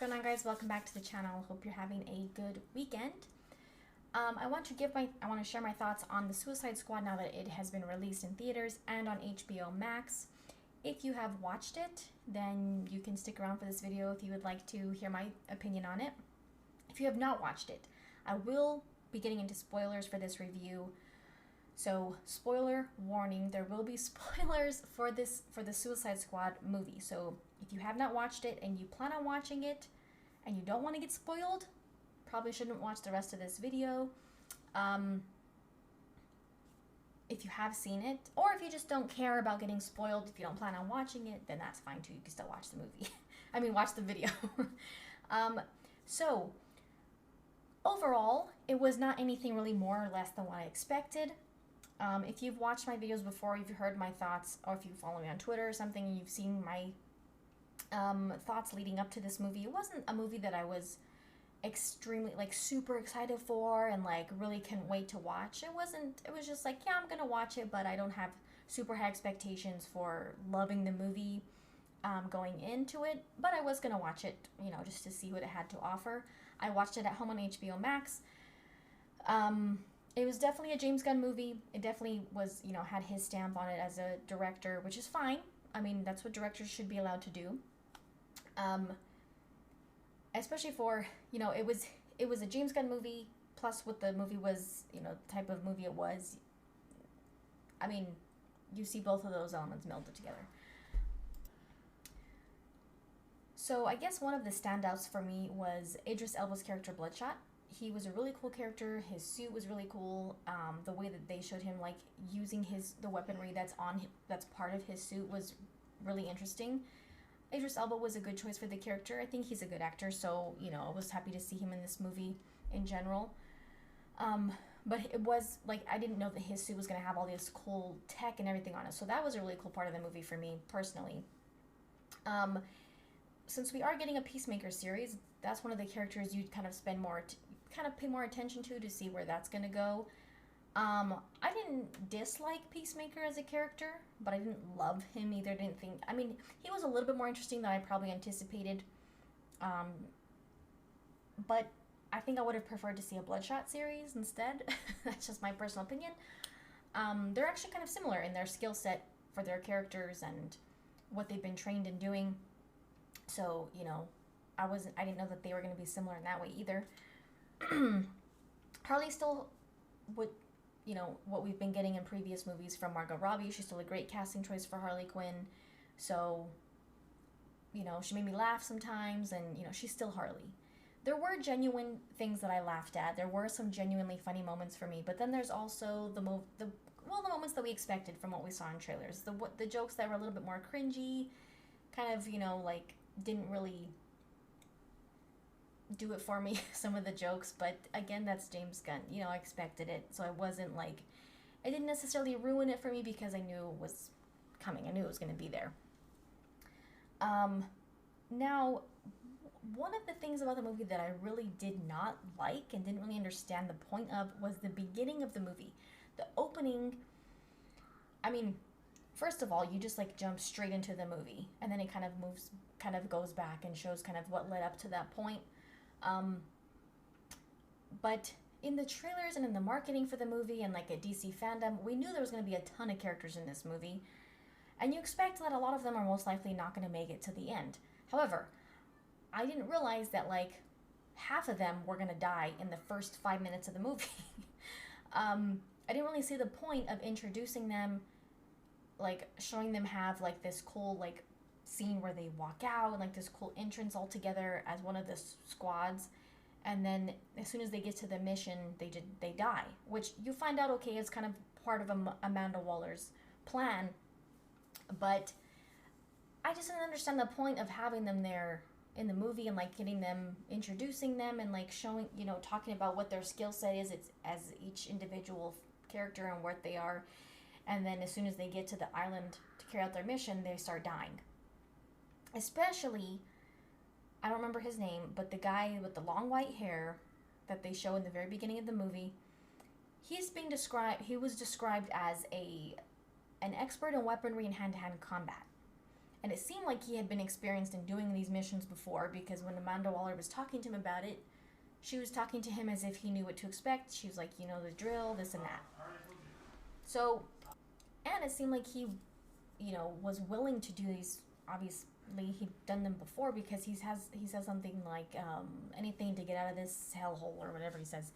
going on, guys? Welcome back to the channel. Hope you're having a good weekend. I want to share my thoughts on the Suicide Squad now that it has been released in theaters and on HBO Max. If you have watched it, then you can stick around for this video if you would like to hear my opinion on it. If you have not watched it, I will be getting into spoilers for this review. So, spoiler warning, there will be spoilers for the Suicide Squad movie. So, if you have not watched it and you plan on watching it and you don't want to get spoiled, probably shouldn't watch the rest of this video. If you have seen it, or if you just don't care about getting spoiled, if you don't plan on watching it, then that's fine too. You can still watch the movie. I mean, watch the video. So, overall, it was not anything really more or less than what I expected. If you've watched my videos before, if you've heard my thoughts, or if you follow me on Twitter or something, and you've seen my thoughts leading up to this movie, it wasn't a movie that I was extremely, super excited for and, really couldn't wait to watch. It was just like, yeah, I'm gonna watch it, but I don't have super high expectations for loving the movie going into it. But I was gonna watch it, just to see what it had to offer. I watched it at home on HBO Max. It was definitely a James Gunn movie. It definitely was, had his stamp on it as a director, which is fine. I mean, that's what directors should be allowed to do. Especially for, it was a James Gunn movie, plus what the movie was, the type of movie it was. I mean, you see both of those elements melded together. So I guess one of the standouts for me was Idris Elba's character Bloodshot. He was a really cool character. His suit was really cool. The way that they showed him using the weaponry that's on him, that's part of his suit, was really interesting. Idris Elba was a good choice for the character. I think he's a good actor, so I was happy to see him in this movie in general. But it was I didn't know that his suit was gonna have all this cool tech and everything on it, so that was a really cool part of the movie for me personally. Since we are getting a Peacemaker series, that's one of the characters you'd kind of pay more attention to see where that's gonna go. I didn't dislike Peacemaker as a character, but I didn't love him either. He was a little bit more interesting than I probably anticipated. But I think I would have preferred to see a Bloodshot series instead. That's just my personal opinion. They're actually kind of similar in their skill set for their characters and what they've been trained in doing. So, I didn't know that they were going to be similar in that way either. Harley still would, what we've been getting in previous movies from Margot Robbie. She's still a great casting choice for Harley Quinn. So, she made me laugh sometimes, and, she's still Harley. There were genuine things that I laughed at. There were some genuinely funny moments for me, but then there's also the moments that we expected from what we saw in trailers. The jokes that were a little bit more cringy, kind of, didn't really do it for me, some of the jokes, but again, that's James Gunn. I expected it, so I wasn't it didn't necessarily ruin it for me because I knew it was coming. I knew it was going to be there. Now, one of the things about the movie that I really did not like and didn't really understand the point of was the beginning of the movie. The opening, first of all, you just jump straight into the movie, and then it kind of goes back and shows kind of what led up to that point. But in the trailers and in the marketing for the movie and at DC Fandom, we knew there was going to be a ton of characters in this movie, and you expect that a lot of them are most likely not going to make it to the end. However, I didn't realize that half of them were going to die in the first 5 minutes of the movie. I didn't really see the point of introducing them, showing them have this cool scene where they walk out and this cool entrance all together as one of the squads, and then as soon as they get to the mission, they die, which you find out is kind of part of Amanda Waller's plan. But I just didn't understand the point of having them there in the movie and getting them, introducing them, and showing, talking about what their skill set is as each individual character and where they are, and then as soon as they get to the island to carry out their mission, they start dying. Especially, I don't remember his name, but the guy with the long white hair that they show in the very beginning of the movie, he was described as an expert in weaponry and hand-to-hand combat. And it seemed like he had been experienced in doing these missions before, because when Amanda Waller was talking to him about it, she was talking to him as if he knew what to expect. She was like, you know the drill, this and that. So, and it seemed like he, was willing to do these. Obviously, he'd done them before, because he says something like, anything to get out of this hellhole, or whatever he says.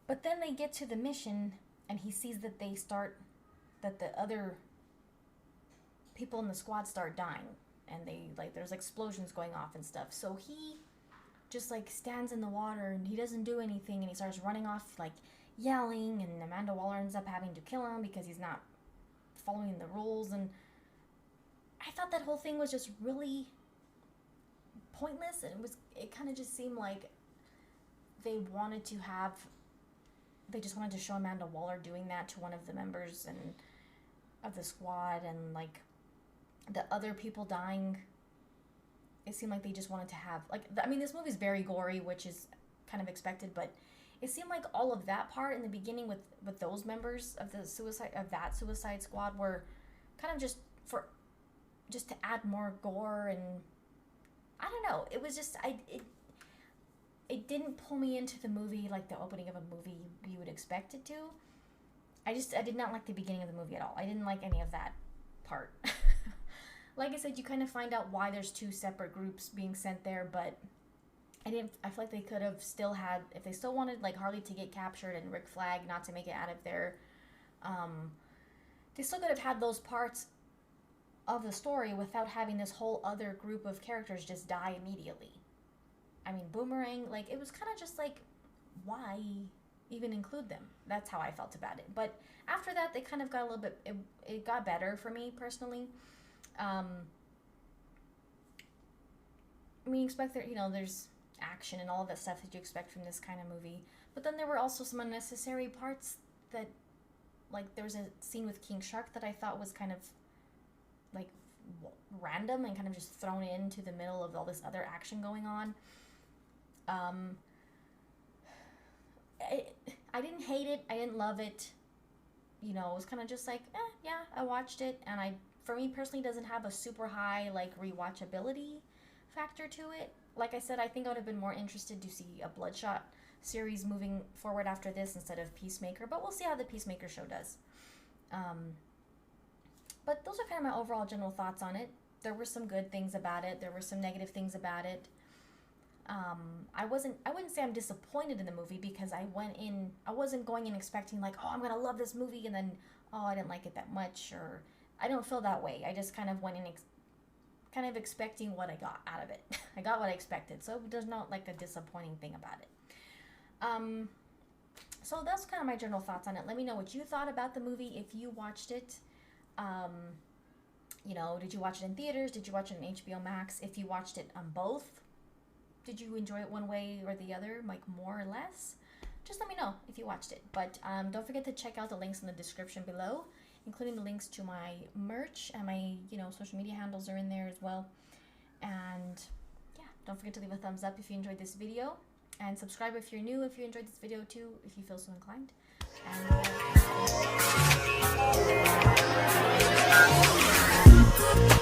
But then they get to the mission, and he sees that that the other people in the squad start dying, and there's explosions going off and stuff. So he just stands in the water, and he doesn't do anything, and he starts running off yelling, and Amanda Waller ends up having to kill him because he's not following the rules. And I thought that whole thing was just really pointless, and it kind of just seemed like they just wanted to show Amanda Waller doing that to one of the members of the squad, and the other people dying. It seemed like they just wanted to have this movie's very gory, which is kind of expected, but it seemed like all of that part in the beginning with those members of that Suicide Squad were kind of just to add more gore. And I don't know, it was just it didn't pull me into the movie like the opening of a movie you would expect it to. I did not like the beginning of the movie at all. I didn't like any of that part. Like I said, you kind of find out why there's two separate groups being sent there, but I feel like they could have still had, if they still wanted Harley to get captured and Rick Flag not to make it out of there, they still could have had those parts of the story without having this whole other group of characters just die immediately. I mean, Boomerang, it was kind of just why even include them? That's how I felt about it. But after that, they kind of got a little bit, it got better for me personally. We expect that, there's action and all of that stuff that you expect from this kind of movie. But then there were also some unnecessary parts that, there was a scene with King Shark that I thought was kind of, random and kind of just thrown into the middle of all this other action going on. I didn't hate it. I didn't love it. It was kind of just yeah, I watched it. And for me personally, doesn't have a super high, rewatchability factor to it. Like I said, I think I would have been more interested to see a Bloodshot series moving forward after this instead of Peacemaker. But we'll see how the Peacemaker show does. But those are kind of my overall general thoughts on it. There were some good things about it. There were some negative things about it. I wouldn't say I'm disappointed in the movie, because I wasn't going in expecting I'm going to love this movie, and then, I didn't like it that much, or I don't feel that way. I just kind of went in kind of expecting what I got out of it. I got what I expected, so there's not a disappointing thing about it. So that's kind of my general thoughts on it. Let me know what you thought about the movie if you watched it. Did you watch it in theaters? Did you watch it on HBO Max? If you watched it on both, did you enjoy it one way or the other, more or less? Just let me know if you watched it. But don't forget to check out the links in the description below, including the links to my merch, and my social media handles are in there as well. And yeah, don't forget to leave a thumbs up if you enjoyed this video, and subscribe if you're new, if you enjoyed this video too, if you feel so inclined. And